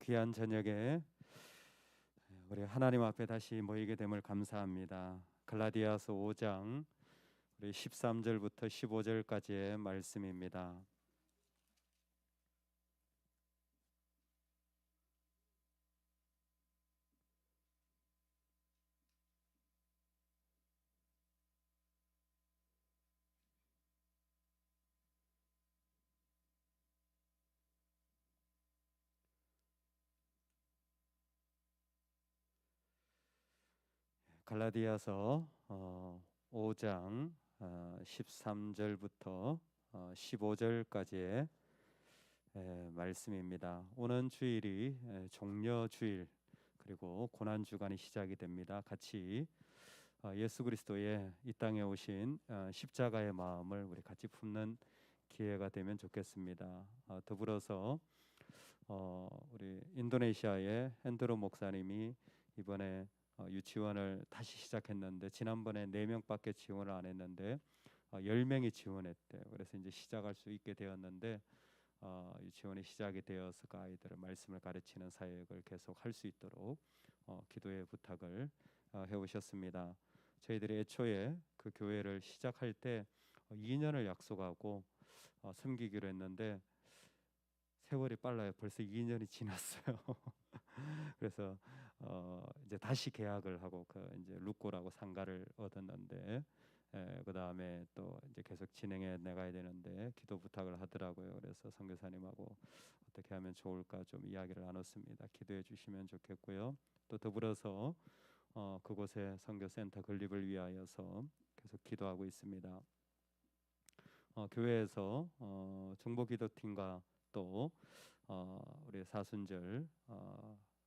귀한 저녁에 우리 하나님 앞에 다시 모이게 됨을 감사합니다. 갈라디아서 5장 우리 13절부터 15절까지의 말씀입니다. 갈라디아서 5장 13절부터 15절까지의 말씀입니다. 오는 주일이 종려 주일 그리고 고난 주간이 시작이 됩니다. 같이 예수 그리스도의 이 땅에 오신 십자가의 마음을 우리 같이 품는 기회가 되면 좋겠습니다. 더불어서 우리 인도네시아의 핸드로 목사님이 이번에 유치원을 다시 시작했는데 지난번에 4명밖에 지원을 안 했는데 10명이 지원했대요. 그래서 이제 시작할 수 있게 되었는데 유치원이 시작이 되어서 그 아이들을 말씀을 가르치는 사역을 계속 할 수 있도록 기도의 부탁을 해오셨습니다. 저희들이 애초에 그 교회를 시작할 때 2년을 약속하고 섬기기로 했는데 세월이 빨라요. 벌써 2년이 지났어요. 그래서 이제 다시 계약을 하고 그 이제 루꼬라고 상가를 얻었는데 그 다음에 또 이제 계속 진행해 나가야 되는데 기도 부탁을 하더라고요. 그래서 선교사님하고 어떻게 하면 좋을까 좀 이야기를 나눴습니다. 기도해 주시면 좋겠고요. 또 더불어서 그곳에 선교센터 건립을 위하여서 계속 기도하고 있습니다. 교회에서 중보기도팀과 또 우리 사순절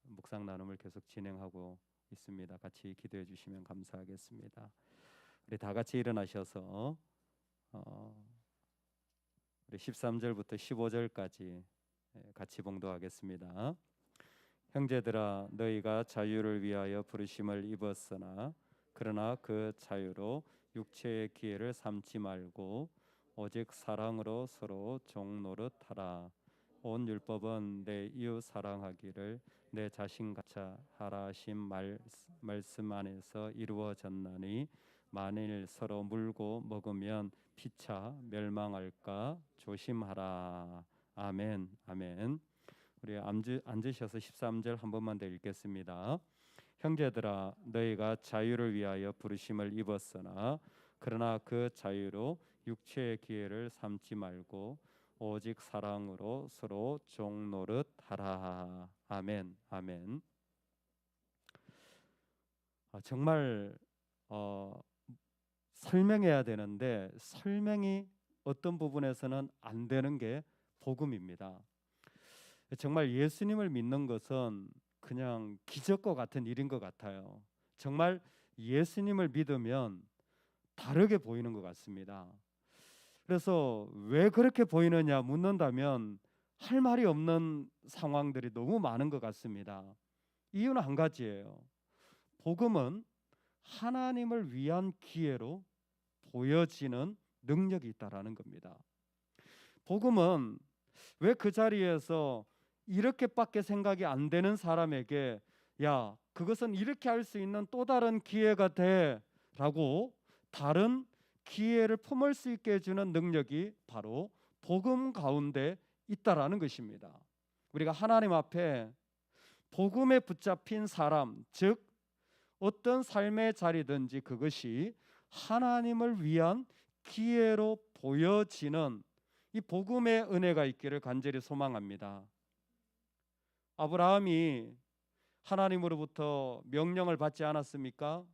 묵상 나눔을 계속 진행하고 있습니다. 같이 기도해 주시면 감사하겠습니다. 우리 다 같이 일어나셔서 우리 13절부터 15절까지 같이 봉독하겠습니다. 형제들아 너희가 자유를 위하여 부르심을 입었으나 그러나 그 자유로 육체의 기회를 삼지 말고 오직 사랑으로 서로 종노릇하라. 온 율법은 내 이웃 사랑하기를 내 자신같이 하라 하신 말씀 안에서 이루어졌나니 만일 서로 물고 먹으면 피차 멸망할까 조심하라. 아멘. 아멘. 우리 앉으셔서 13절 한 번만 더 읽겠습니다. 형제들아 너희가 자유를 위하여 부르심을 입었으나 그러나 그 자유로 육체의 기회를 삼지 말고 오직 사랑으로 서로 종노릇하라. 아멘. 아멘. 정말 설명해야 되는데 설명이 어떤 부분에서는 안 되는 게 복음입니다. 정말 예수님을 믿는 것은 그냥 기적과 같은 일인 것 같아요. 정말 예수님을 믿으면 다르게 보이는 것 같습니다. 그래서 왜 그렇게 보이느냐 묻는다면 할 말이 없는 상황들이 너무 많은 것 같습니다. 이유는 한 가지예요. 복음은 하나님을 위한 기회로 보여지는 능력이 있다라는 겁니다. 복음은 왜 그 자리에서 이렇게밖에 생각이 안 되는 사람에게 야 그것은 이렇게 할 수 있는 또 다른 기회가 돼 라고 다른 기회를 품을 수 있게 해주는 능력이 바로 복음 가운데 있다라는 것입니다. 우리가 하나님 앞에 복음에 붙잡힌 사람, 즉 어떤 삶의 자리든지 그것이 하나님을 위한 기회로 보여지는 이 복음의 은혜가 있기를 간절히 소망합니다. 아브라함이 하나님으로부터 명령을 받지 않았습니까?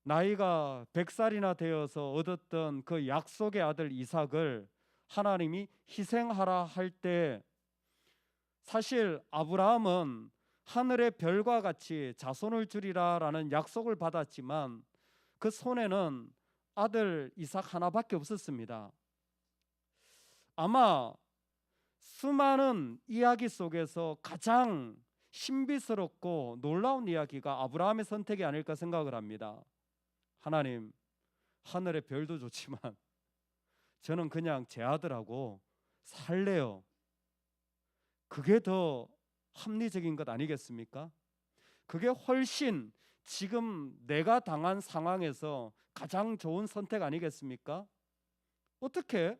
나이가 100살이나 되어서 얻었던 그 약속의 아들 이삭을 하나님이 희생하라 할 때 사실 아브라함은 하늘의 별과 같이 자손을 주리라라는 약속을 받았지만 그 손에는 아들 이삭 하나밖에 없었습니다. 아마 수많은 이야기 속에서 가장 신비스럽고 놀라운 이야기가 아브라함의 선택이 아닐까 생각을 합니다. 하나님, 하늘의 별도 좋지만 저는 그냥 제 아들하고 살래요. 그게 더 합리적인 것 아니겠습니까? 그게 훨씬 지금 내가 당한 상황에서 가장 좋은 선택 아니겠습니까? 어떻게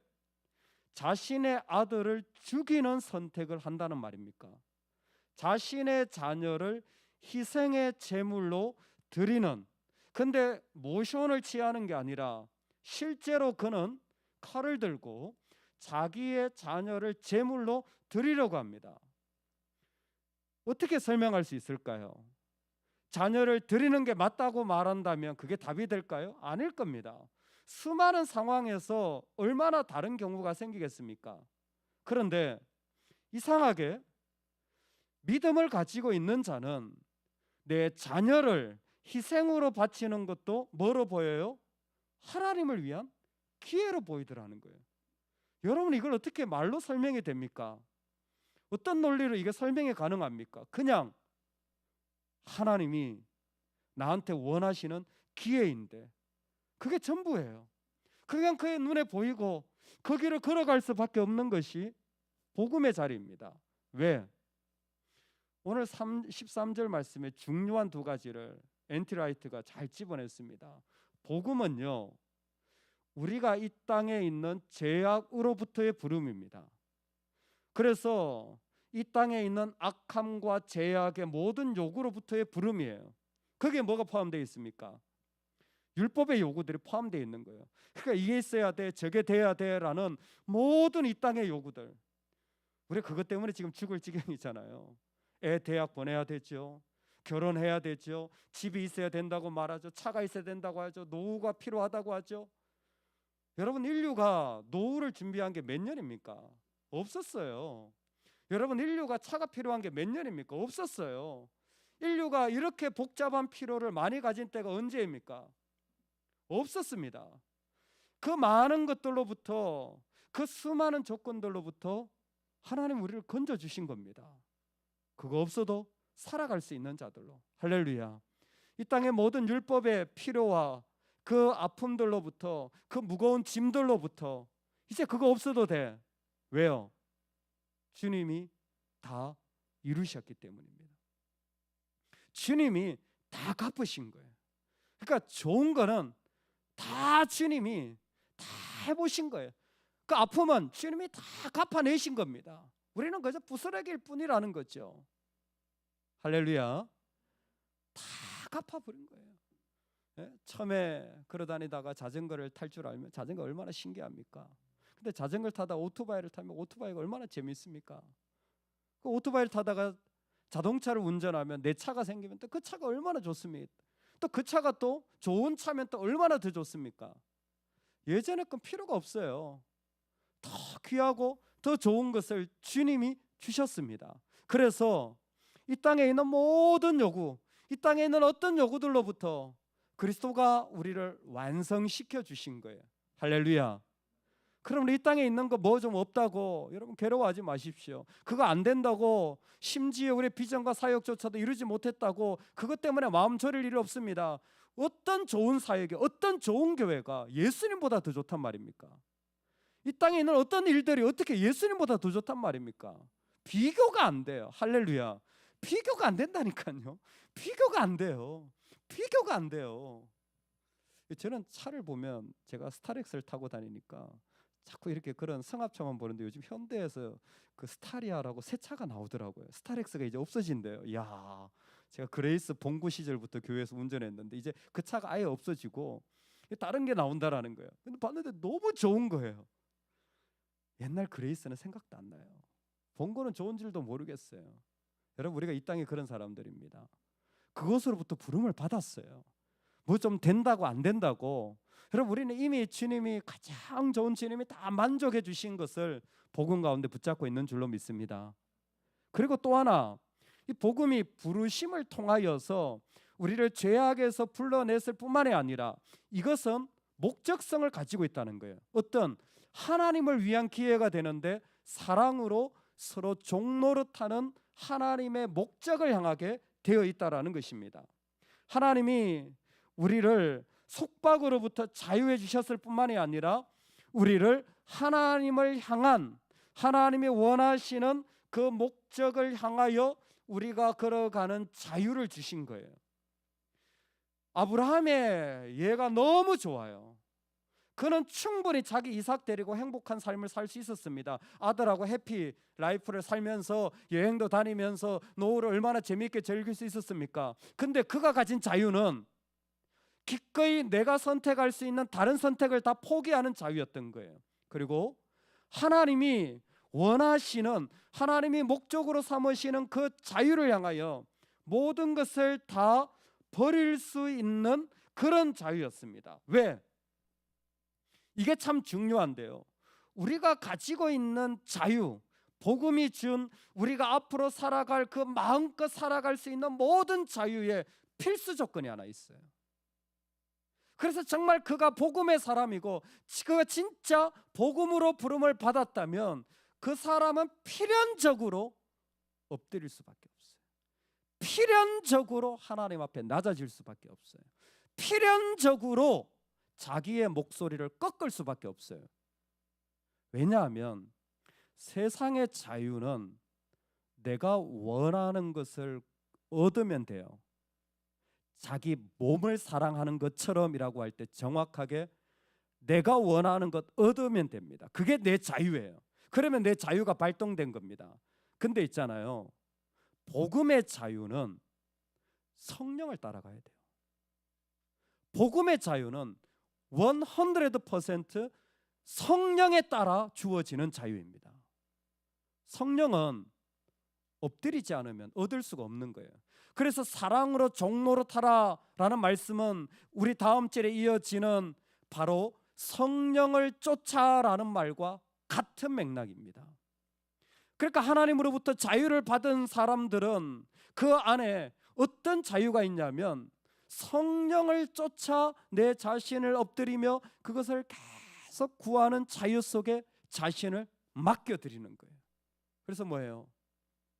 자신의 아들을 죽이는 선택을 한다는 말입니까? 자신의 자녀를 희생의 제물로 드리는, 근데 모션을 취하는 게 아니라 실제로 그는 칼을 들고 자기의 자녀를 제물로 드리려고 합니다. 어떻게 설명할 수 있을까요? 자녀를 드리는 게 맞다고 말한다면 그게 답이 될까요? 아닐 겁니다. 수많은 상황에서 얼마나 다른 경우가 생기겠습니까? 그런데 이상하게 믿음을 가지고 있는 자는 내 자녀를 희생으로 바치는 것도 뭐로 보여요? 하나님을 위한 기회로 보이더라는 거예요. 여러분, 이걸 어떻게 말로 설명이 됩니까? 어떤 논리로 이게 설명이 가능합니까? 그냥 하나님이 나한테 원하시는 기회인데 그게 전부예요. 그냥 그의 눈에 보이고 그 길을 걸어갈 수밖에 없는 것이 복음의 자리입니다. 왜? 오늘 13절 말씀에 중요한 두 가지를 엔티 라이트가 잘 집어냈습니다. 복음은요, 우리가 이 땅에 있는 죄악으로부터의 부름입니다. 그래서 이 땅에 있는 악함과 죄악의 모든 요구로부터의 부름이에요. 거기에 뭐가 포함되어 있습니까? 율법의 요구들이 포함되어 있는 거예요. 그러니까 이게 있어야 돼, 저게 돼야 돼라는 모든 이 땅의 요구들, 우리 그것 때문에 지금 죽을 지경이잖아요. 애 대학 보내야 되죠. 결혼해야 되죠. 집이 있어야 된다고 말하죠. 차가 있어야 된다고 하죠. 노후가 필요하다고 하죠. 여러분, 인류가 노후를 준비한 게 몇 년입니까? 없었어요. 여러분, 인류가 차가 필요한 게 몇 년입니까? 없었어요. 인류가 이렇게 복잡한 필요를 많이 가진 때가 언제입니까? 없었습니다. 그 많은 것들로부터, 그 수많은 조건들로부터 하나님 우리를 건져주신 겁니다. 그거 없어도 살아갈 수 있는 자들로. 할렐루야. 이 땅의 모든 율법의 필요와 그 아픔들로부터, 그 무거운 짐들로부터 이제 그거 없어도 돼. 왜요? 주님이 다 이루셨기 때문입니다. 주님이 다 갚으신 거예요. 그러니까 좋은 거는 다 주님이 다 해보신 거예요. 그 아픔은 주님이 다 갚아내신 겁니다. 우리는 그저 부스러기일 뿐이라는 거죠. 할렐루야. 다 갚아버린 거예요. 예? 처음에 걸어다니다가 자전거를 탈 줄 알면 자전거 얼마나 신기합니까? 근데 자전거를 타다 오토바이를 타면 오토바이가 얼마나 재밌습니까? 그 오토바이를 타다가 자동차를 운전하면 내 차가 생기면 또 그 차가 얼마나 좋습니까? 또 그 차가 또 좋은 차면 또 얼마나 더 좋습니까? 예전에 건 필요가 없어요. 더 귀하고 더 좋은 것을 주님이 주셨습니다. 그래서 이 땅에 있는 모든 요구, 이 땅에 있는 어떤 요구들로부터 그리스도가 우리를 완성시켜 주신 거예요. 할렐루야. 그럼 이 땅에 있는 거 뭐 좀 없다고 여러분 괴로워하지 마십시오. 그거 안 된다고, 심지어 우리의 비전과 사역조차도 이루지 못했다고 그것 때문에 마음 졸일 일이 없습니다. 어떤 좋은 사역이, 어떤 좋은 교회가 예수님보다 더 좋단 말입니까? 이 땅에 있는 어떤 일들이 어떻게 예수님보다 더 좋단 말입니까? 비교가 안 돼요. 할렐루야. 비교가 안 된다니까요. 비교가 안 돼요. 비교가 안 돼요. 저는 차를 보면, 제가 스타렉스를 타고 다니니까 자꾸 이렇게 그런 승합차만 보는데 요즘 현대에서 그 스타리아라고 새 차가 나오더라고요. 스타렉스가 이제 없어진대요. 이야, 제가 그레이스 봉구 시절부터 교회에서 운전했는데 이제 그 차가 아예 없어지고 다른 게 나온다라는 거예요. 근데 봤는데 너무 좋은 거예요. 옛날 그레이스는 생각도 안 나요. 봉구는 좋은 줄도 모르겠어요. 여러분, 우리가 이 땅에 그런 사람들입니다. 그것으로부터 부름을 받았어요. 뭐 좀 된다고 안 된다고, 여러분 우리는 이미 주님이 가장 좋은 주님이 다 만족해 주신 것을 복음 가운데 붙잡고 있는 줄로 믿습니다. 그리고 또 하나, 이 복음이 부르심을 통하여서 우리를 죄악에서 불러냈을 뿐만이 아니라 이것은 목적성을 가지고 있다는 거예요. 어떤 하나님을 위한 기회가 되는데 사랑으로 서로 종노릇하는 하나님의 목적을 향하게 되어 있다라는 것입니다. 하나님이 우리를 속박으로부터 자유해 주셨을 뿐만이 아니라 우리를 하나님을 향한, 하나님이 원하시는 그 목적을 향하여 우리가 걸어가는 자유를 주신 거예요. 아브라함의 예가 너무 좋아요. 그는 충분히 자기 이삭 데리고 행복한 삶을 살 수 있었습니다. 아들하고 해피 라이프를 살면서 여행도 다니면서 노후를 얼마나 재미있게 즐길 수 있었습니까? 근데 그가 가진 자유는 기꺼이 내가 선택할 수 있는 다른 선택을 다 포기하는 자유였던 거예요. 그리고 하나님이 원하시는, 하나님이 목적으로 삼으시는 그 자유를 향하여 모든 것을 다 버릴 수 있는 그런 자유였습니다. 왜? 이게 참 중요한데요. 우리가 가지고 있는 자유, 복음이 준 우리가 앞으로 살아갈 그 마음껏 살아갈 수 있는 모든 자유의 필수 조건이 하나 있어요. 그래서 정말 그가 복음의 사람이고 그가 진짜 복음으로 부름을 받았다면 그 사람은 필연적으로 엎드릴 수밖에 없어요. 필연적으로 하나님 앞에 낮아질 수밖에 없어요. 필연적으로 자기의 목소리를 꺾을 수밖에 없어요. 왜냐하면 세상의 자유는 내가 원하는 것을 얻으면 돼요. 자기 몸을 사랑하는 것처럼이라고 할 때 정확하게 내가 원하는 것 얻으면 됩니다. 그게 내 자유예요. 그러면 내 자유가 발동된 겁니다. 근데 있잖아요, 복음의 자유는 성령을 따라가야 돼요. 복음의 자유는 100% 성령에 따라 주어지는 자유입니다. 성령은 엎드리지 않으면 얻을 수가 없는 거예요. 그래서 사랑으로 종로로 타라라는 말씀은 우리 다음 절에 이어지는 바로 성령을 쫓아라는 말과 같은 맥락입니다. 그러니까 하나님으로부터 자유를 받은 사람들은 그 안에 어떤 자유가 있냐면 성령을 쫓아 내 자신을 엎드리며 그것을 계속 구하는 자유 속에 자신을 맡겨드리는 거예요. 그래서 뭐예요?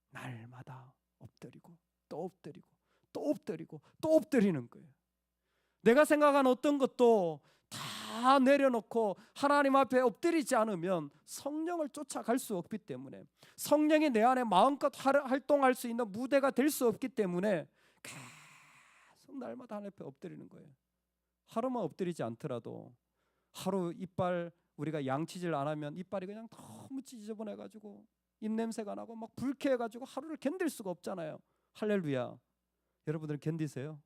날마다 엎드리고 또 엎드리고 또 엎드리고 또 엎드리는 거예요. 내가 생각한 어떤 것도 다 내려놓고 하나님 앞에 엎드리지 않으면 성령을 쫓아갈 수 없기 때문에, 성령이 내 안에 마음껏 활동할 수 있는 무대가 될 수 없기 때문에 계속 날마다 하나님 앞에 엎드리는 거예요. 하루만 엎드리지 않더라도 하루 이빨 우리가 양치질 안 하면 이빨이 그냥 너무 지저분해가지고 입냄새가 나고 막 불쾌해가지고 하루를 견딜 수가 없잖아요. 할렐루야. 여러분들 견디세요?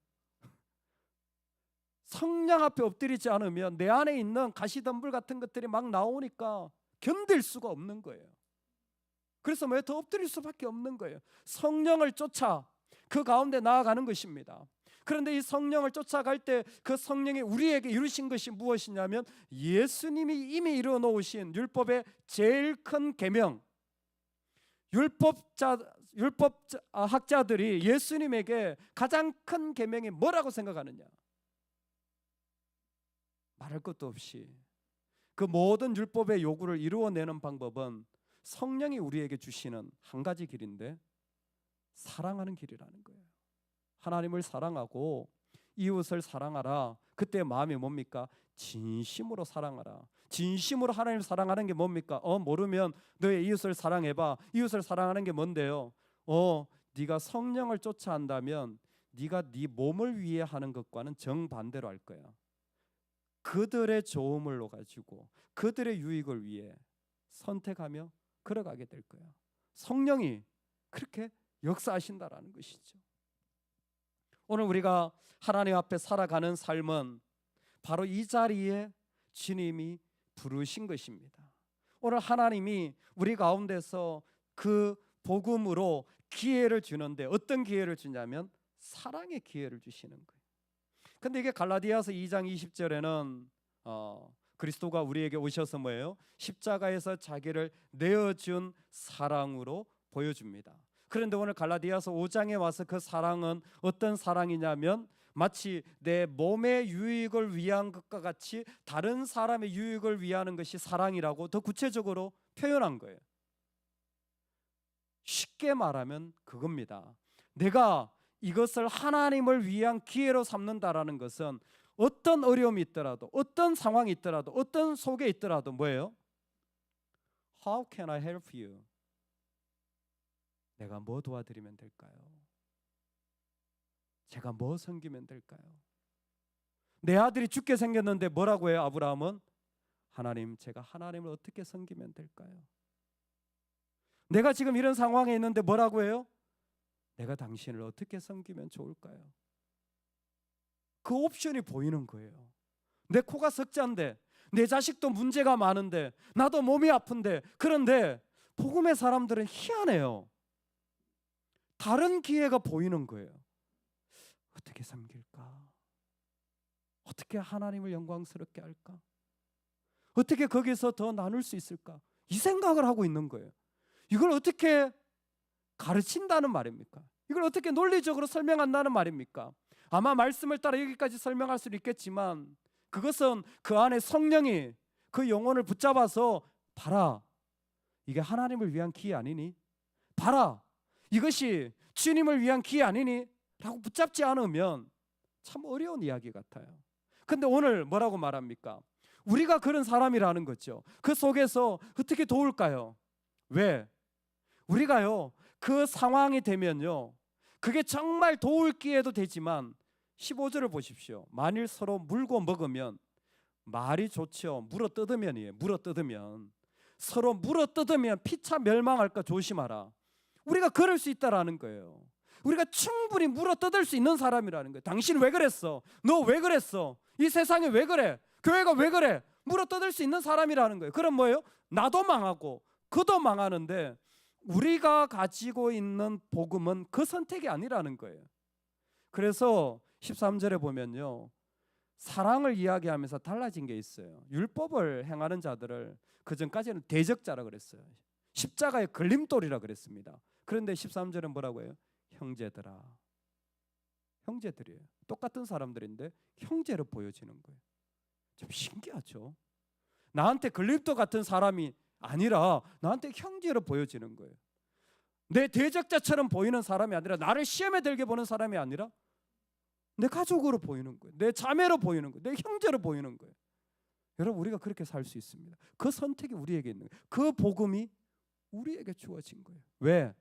성령 앞에 엎드리지 않으면 내 안에 있는 가시덤불 같은 것들이 막 나오니까 견딜 수가 없는 거예요. 그래서 왜 더 엎드릴 수밖에 없는 거예요. 성령을 쫓아 그 가운데 나아가는 것입니다. 그런데 이 성령을 쫓아갈 때 그 성령이 우리에게 이루신 것이 무엇이냐면 예수님이 이미 이루어 놓으신 율법의 제일 큰 계명, 율법학자들이 예수님에게 가장 큰 계명이 뭐라고 생각하느냐? 말할 것도 없이 그 모든 율법의 요구를 이루어내는 방법은 성령이 우리에게 주시는 한 가지 길인데 사랑하는 길이라는 거예요. 하나님을 사랑하고 이웃을 사랑하라. 그때 마음이 뭡니까? 진심으로 사랑하라. 진심으로 하나님을 사랑하는 게 뭡니까? 모르면 너의 이웃을 사랑해봐. 이웃을 사랑하는 게 뭔데요? 네가 성령을 쫓아한다면 네가 네 몸을 위해 하는 것과는 정반대로 할 거야. 그들의 좋음을 가지고 그들의 유익을 위해 선택하며 걸어가게 될 거야. 성령이 그렇게 역사하신다라는 것이죠. 오늘 우리가 하나님 앞에 살아가는 삶은 바로 이 자리에 주님이 부르신 것입니다. 오늘 하나님이 우리 가운데서 그 복음으로 기회를 주는데 어떤 기회를 주냐면 사랑의 기회를 주시는 거예요. 근데 이게 갈라디아서 2장 20절에는 그리스도가 우리에게 오셔서 뭐예요? 십자가에서 자기를 내어준 사랑으로 보여줍니다. 그런데 오늘 갈라디아서 5장에 와서 그 사랑은 어떤 사랑이냐면 마치 내 몸의 유익을 위한 것과 같이 다른 사람의 유익을 위하는 것이 사랑이라고 더 구체적으로 표현한 거예요. 쉽게 말하면 그겁니다. 내가 이것을 하나님을 위한 기회로 삼는다라는 것은 어떤 어려움이 있더라도, 어떤 상황이 있더라도, 어떤 속에 있더라도 뭐예요? How can I help you? 내가 뭐 도와드리면 될까요? 제가 뭐 섬기면 될까요? 내 아들이 죽게 생겼는데 뭐라고 해요? 아브라함은 하나님, 제가 하나님을 어떻게 섬기면 될까요? 내가 지금 이런 상황에 있는데 뭐라고 해요? 내가 당신을 어떻게 섬기면 좋을까요? 그 옵션이 보이는 거예요. 내 코가 석자인데, 내 자식도 문제가 많은데, 나도 몸이 아픈데, 그런데 복음의 사람들은 희한해요. 다른 기회가 보이는 거예요. 어떻게 섬길까? 어떻게 하나님을 영광스럽게 할까? 어떻게 거기서 더 나눌 수 있을까? 이 생각을 하고 있는 거예요. 이걸 어떻게 가르친다는 말입니까? 이걸 어떻게 논리적으로 설명한다는 말입니까? 아마 말씀을 따라 여기까지 설명할 수는 있겠지만 그것은 그 안에 성령이 그 영혼을 붙잡아서 봐라, 이게 하나님을 위한 기회 아니니? 봐라, 이것이 주님을 위한 기회 아니니? 라고 붙잡지 않으면 참 어려운 이야기 같아요. 근데 오늘 뭐라고 말합니까? 우리가 그런 사람이라는 거죠. 그 속에서 어떻게 도울까요? 왜? 우리가요, 그 상황이 되면요, 그게 정말 도울 기회도 되지만 15절을 보십시오. 만일 서로 물고 먹으면 말이 좋죠. 물어 뜯으면이에요. 물어 뜯으면 서로 물어 뜯으면 피차 멸망할까 조심하라. 우리가 그럴 수 있다라는 거예요. 우리가 충분히 물어 뜯을 수 있는 사람이라는 거예요. 당신 왜 그랬어? 너 왜 그랬어? 이 세상에 왜 그래? 교회가 왜 그래? 물어 뜯을 수 있는 사람이라는 거예요. 그럼 뭐예요? 나도 망하고 그도 망하는데 우리가 가지고 있는 복음은 그 선택이 아니라는 거예요. 그래서 13절에 보면요, 사랑을 이야기하면서 달라진 게 있어요. 율법을 행하는 자들을 그전까지는 대적자라 그랬어요. 십자가의 걸림돌이라 그랬습니다. 그런데 13절은 뭐라고 해요? 형제들아. 형제들이에요. 똑같은 사람들인데 형제로 보여지는 거예요. 좀 신기하죠? 나한테 걸림돌 같은 사람이 아니라 나한테 형제로 보여지는 거예요. 내 대적자처럼 보이는 사람이 아니라, 나를 시험에 들게 보는 사람이 아니라 내 가족으로 보이는 거예요. 내 자매로 보이는 거예요. 내 형제로 보이는 거예요. 여러분, 우리가 그렇게 살 수 있습니다. 그 선택이 우리에게 있는 거예요. 그 복음이 우리에게 주어진 거예요. 왜?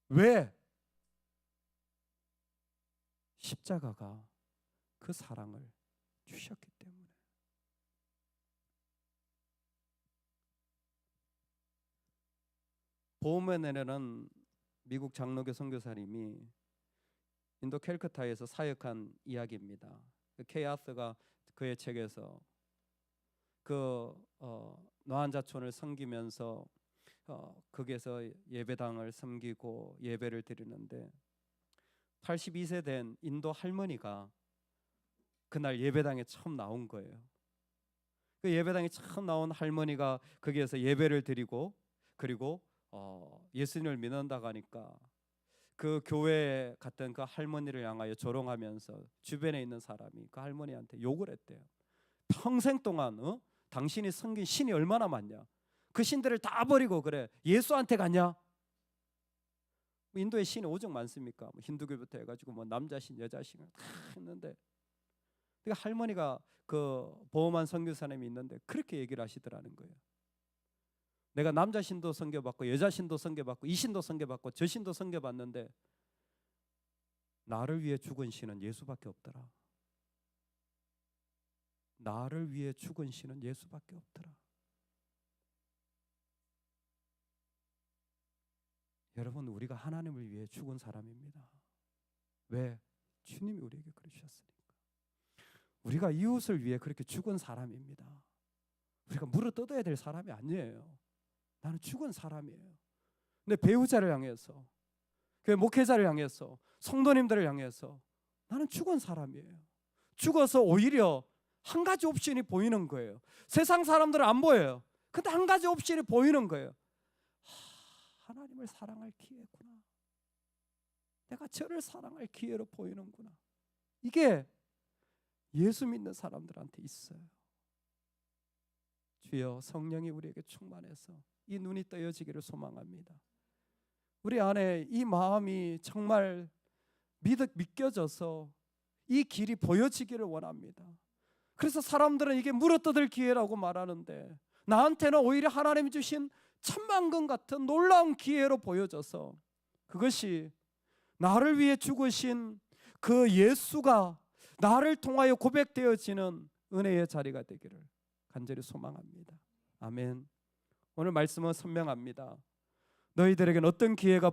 왜? 십자가가 그 사랑을 주셨기 때문에. 봄에 내려는 미국 장로교 선교사님이 인도 캘커타에서 사역한 이야기입니다. 케이 아서가 그의 책에서 그 노안자촌을 섬기면서 거기에서 예배당을 섬기고 예배를 드리는데 82세 된 인도 할머니가 그날 예배당에 처음 나온 거예요. 그 예배당에 처음 나온 할머니가 거기에서 예배를 드리고, 그리고 예수님을 믿는다고 하니까 그 교회에 갔던 그 할머니를 향하여 조롱하면서 주변에 있는 사람이 그 할머니한테 욕을 했대요. 평생 동안 당신이 섬긴 신이 얼마나 많냐? 그 신들을 다 버리고 그래 예수한테 갔냐? 인도에 신이 오죽 많습니까? 힌두교부터 해가지고 뭐 남자신 여자신 다 있는데, 그 할머니가 그 보험한 선교사님이 있는데 그렇게 얘기를 하시더라는 거예요. 내가 남자 신도 섬겨봤고 여자 신도 섬겨봤고 이 신도 섬겨봤고 저 신도 섬겨봤는데 나를 위해 죽은 신은 예수밖에 없더라. 나를 위해 죽은 신은 예수밖에 없더라. 여러분, 우리가 하나님을 위해 죽은 사람입니다. 왜? 주님이 우리에게 그러셨으니까. 우리가 이웃을 위해 그렇게 죽은 사람입니다. 우리가 물어뜯어야 될 사람이 아니에요. 나는 죽은 사람이에요. 내 배우자를 향해서, 그 목회자를 향해서, 성도님들을 향해서 나는 죽은 사람이에요. 죽어서 오히려 한 가지 옵션이 보이는 거예요. 세상 사람들은 안 보여요. 근데 한 가지 옵션이 보이는 거예요. 하나님을 사랑할 기회구나. 내가 저를 사랑할 기회로 보이는구나. 이게 예수 믿는 사람들한테 있어요. 주여, 성령이 우리에게 충만해서 이 눈이 떠여지기를 소망합니다. 우리 안에 이 마음이 정말 믿겨져서 이 길이 보여지기를 원합니다. 그래서 사람들은 이게 물어뜯을 기회라고 말하는데 나한테는 오히려 하나님이 주신 천만금 같은 놀라운 기회로 보여져서 그것이 나를 위해 죽으신 그 예수가 나를 통하여 고백되어지는 은혜의 자리가 되기를 간절히 소망합니다. 아멘. 오늘 말씀은 선명합니다. 너희들에게는 어떤 기회가